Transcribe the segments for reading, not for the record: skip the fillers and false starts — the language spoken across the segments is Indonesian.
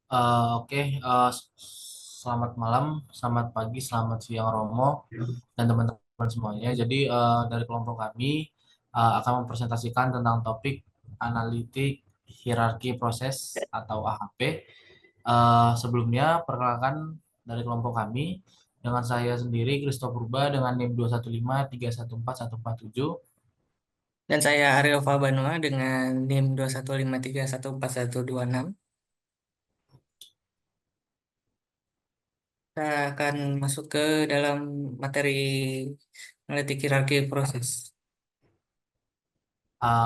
Oke, selamat malam, selamat pagi, selamat siang Romo dan teman-teman semuanya. Jadi dari kelompok kami akan mempresentasikan tentang topik analitik hierarki proses atau AHP. Sebelumnya perkenalkan dari kelompok kami dengan saya sendiri Kristo Purba dengan NIM 215 314 147. Dan saya Aryo Fabanua dengan NIM 215314126. Kita akan masuk ke dalam materi analitik hierarki proses.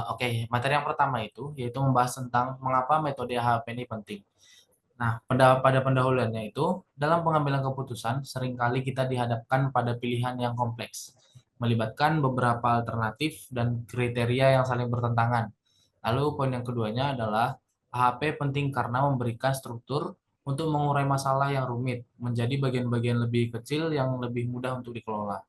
Oke, materi yang pertama itu yaitu membahas tentang mengapa metode AHP ini penting. Nah, pada pendahuluannya itu, dalam pengambilan keputusan, seringkali kita dihadapkan pada pilihan yang kompleks, melibatkan beberapa alternatif dan kriteria yang saling bertentangan. Lalu, poin yang keduanya adalah AHP penting karena memberikan struktur untuk mengurai masalah yang rumit menjadi bagian-bagian lebih kecil yang lebih mudah untuk dikelola.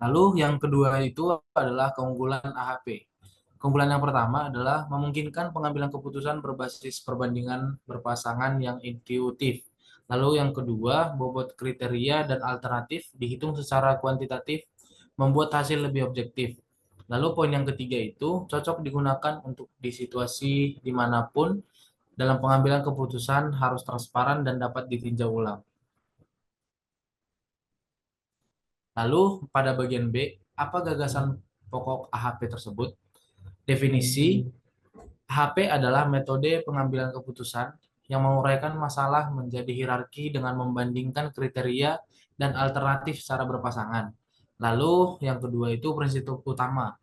Lalu, yang kedua itu adalah keunggulan AHP. Keunggulan yang pertama adalah memungkinkan pengambilan keputusan berbasis perbandingan berpasangan yang intuitif. Lalu yang kedua, bobot kriteria dan alternatif dihitung secara kuantitatif, membuat hasil lebih objektif. Lalu poin yang ketiga itu cocok digunakan untuk di situasi dimanapun dalam pengambilan keputusan harus transparan dan dapat ditinjau ulang. Lalu pada bagian B, apa gagasan pokok AHP tersebut? Definisi HP adalah metode pengambilan keputusan yang menguraikan masalah menjadi hierarki dengan membandingkan kriteria dan alternatif secara berpasangan. Lalu yang kedua itu prinsip utama.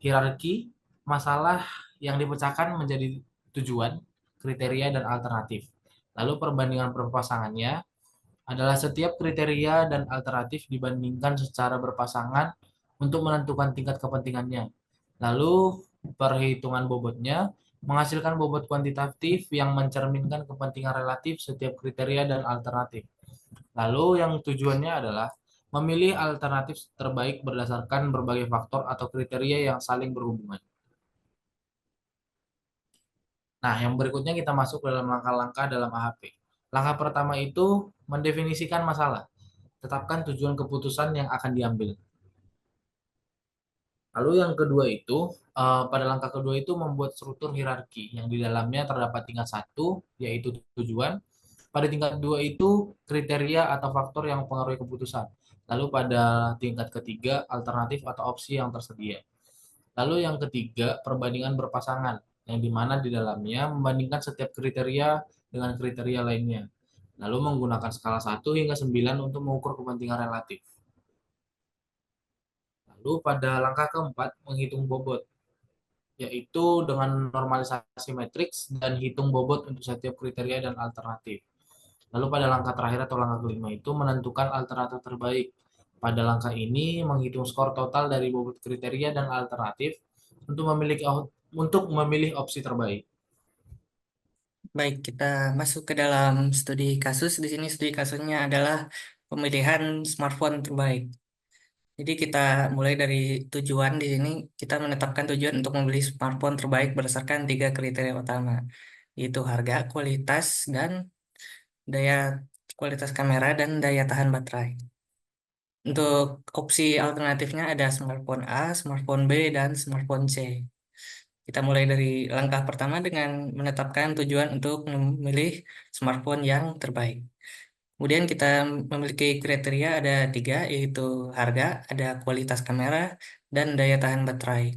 Hierarki masalah yang dipecahkan menjadi tujuan, kriteria, dan alternatif. Lalu perbandingan berpasangannya adalah setiap kriteria dan alternatif dibandingkan secara berpasangan untuk menentukan tingkat kepentingannya. Lalu perhitungan bobotnya menghasilkan bobot kuantitatif yang mencerminkan kepentingan relatif setiap kriteria dan alternatif. Lalu yang tujuannya adalah memilih alternatif terbaik berdasarkan berbagai faktor atau kriteria yang saling berhubungan. Nah, yang berikutnya kita masuk ke dalam langkah-langkah dalam AHP. Langkah pertama itu mendefinisikan masalah. Tetapkan tujuan keputusan yang akan diambil. Lalu yang kedua itu, pada langkah kedua itu membuat struktur hierarki yang di dalamnya terdapat tingkat satu, yaitu tujuan. Pada tingkat dua itu kriteria atau faktor yang mempengaruhi keputusan. Lalu pada tingkat ketiga, alternatif atau opsi yang tersedia. Lalu yang ketiga, perbandingan berpasangan, yang dimana di dalamnya membandingkan setiap kriteria dengan kriteria lainnya. Lalu menggunakan skala 1 hingga 9 untuk mengukur kepentingan relatif. Lalu pada langkah keempat, menghitung bobot, yaitu dengan normalisasi matriks dan hitung bobot untuk setiap kriteria dan alternatif. Lalu pada langkah terakhir atau langkah kelima itu menentukan alternatif terbaik. Pada langkah ini menghitung skor total dari bobot kriteria dan alternatif untuk memilih opsi terbaik. Baik, kita masuk ke dalam studi kasus. Di sini studi kasusnya adalah pemilihan smartphone terbaik. Jadi kita mulai dari tujuan. Di sini kita menetapkan tujuan untuk membeli smartphone terbaik berdasarkan tiga kriteria utama, yaitu harga, kualitas, dan daya kualitas kamera dan daya tahan baterai. Untuk opsi alternatifnya ada smartphone A, smartphone B, dan smartphone C. Kita mulai dari langkah pertama dengan menetapkan tujuan untuk memilih smartphone yang terbaik. Kemudian kita memiliki kriteria ada tiga, yaitu harga, ada kualitas kamera, dan daya tahan baterai.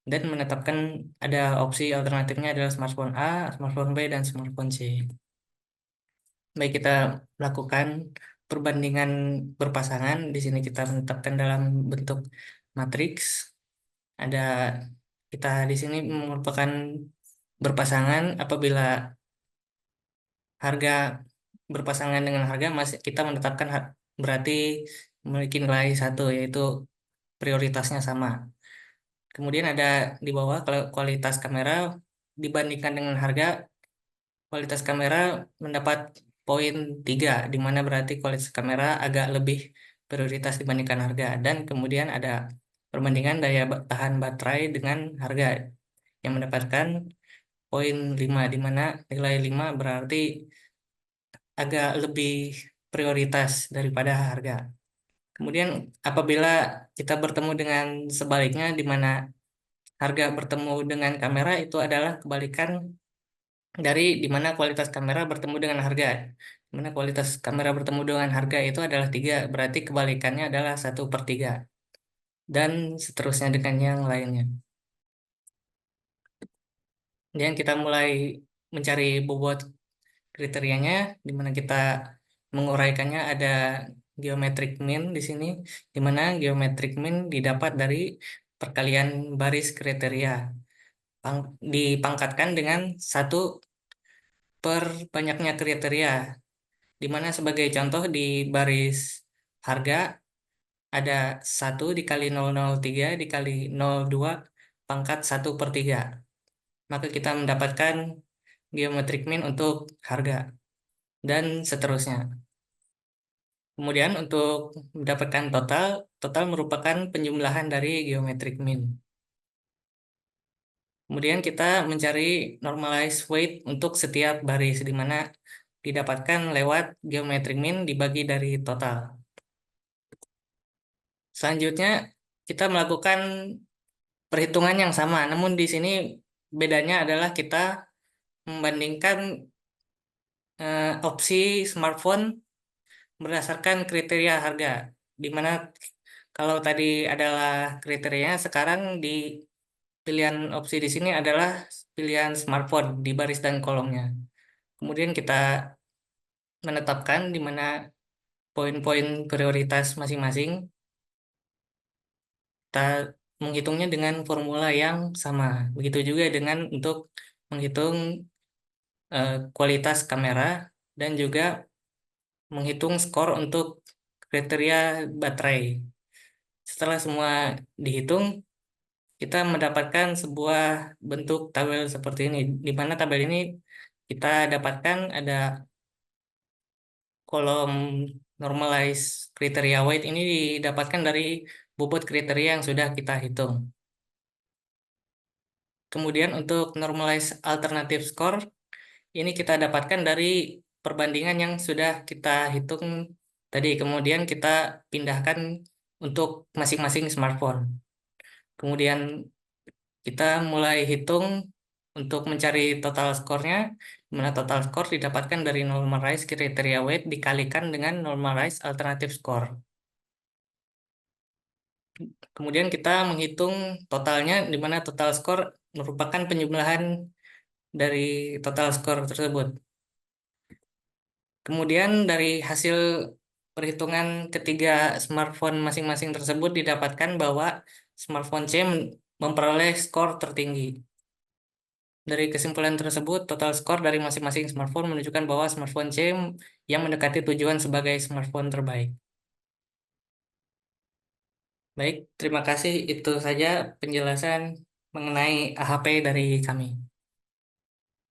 Dan menetapkan ada opsi alternatifnya adalah smartphone A, smartphone B, dan smartphone C. Baik, kita melakukan perbandingan berpasangan. Di sini kita menetapkan dalam bentuk matriks. Ada kita di sini merupakan berpasangan apabila harga berpasangan dengan harga masih kita menetapkan berarti memiliki nilai satu, yaitu prioritasnya sama. Kemudian ada di bawah kalau kualitas kamera dibandingkan dengan harga, kualitas kamera mendapat poin 3, di mana berarti kualitas kamera agak lebih prioritas dibandingkan harga. Dan kemudian ada perbandingan daya tahan baterai dengan harga yang mendapatkan poin 5, di mana nilai 5 berarti agak lebih prioritas daripada harga. Kemudian apabila kita bertemu dengan sebaliknya, di mana harga bertemu dengan kamera, itu adalah kebalikan dari di mana kualitas kamera bertemu dengan harga. Di mana kualitas kamera bertemu dengan harga itu adalah 3, berarti kebalikannya adalah 1/3. Dan seterusnya dengan yang lainnya. Dan kita mulai mencari bobot kriterianya, di mana kita menguraikannya ada geometric mean di sini, di mana geometric mean didapat dari perkalian baris kriteria, dipangkatkan dengan 1/banyaknya kriteria, di mana sebagai contoh di baris harga ada 1 × 0,03 dikali 0,2 pangkat 1/3. Maka kita mendapatkan geometric mean untuk harga, dan seterusnya. Kemudian untuk mendapatkan total, total merupakan penjumlahan dari geometric mean. Kemudian kita mencari normalized weight untuk setiap baris, di mana didapatkan lewat geometric mean dibagi dari total. Selanjutnya kita melakukan perhitungan yang sama, namun di sini bedanya adalah kita membandingkan opsi smartphone berdasarkan kriteria harga, di mana kalau tadi adalah kriterianya, sekarang di pilihan opsi di sini adalah pilihan smartphone di baris dan kolomnya. Kemudian kita menetapkan di mana poin-poin prioritas masing-masing. Kita menghitungnya dengan formula yang sama. Begitu juga dengan untuk menghitung kualitas kamera dan juga menghitung skor untuk kriteria baterai. Setelah semua dihitung, kita mendapatkan sebuah bentuk tabel seperti ini, di mana tabel ini kita dapatkan ada kolom normalize kriteria weight ini didapatkan dari bobot kriteria yang sudah kita hitung. Kemudian untuk normalize alternative score, ini kita dapatkan dari perbandingan yang sudah kita hitung tadi. Kemudian kita pindahkan untuk masing-masing smartphone. Kemudian kita mulai hitung untuk mencari total skornya, di mana total score didapatkan dari normalized criteria weight dikalikan dengan normalized alternative score. Kemudian kita menghitung totalnya, di mana total score merupakan penjumlahan dari total score tersebut. Kemudian dari hasil perhitungan ketiga smartphone masing-masing tersebut didapatkan bahwa smartphone C memperoleh skor tertinggi. Dari kesimpulan tersebut, total skor dari masing-masing smartphone menunjukkan bahwa smartphone C yang mendekati tujuan sebagai smartphone terbaik. Baik, terima kasih. Itu saja penjelasan mengenai AHP dari kami.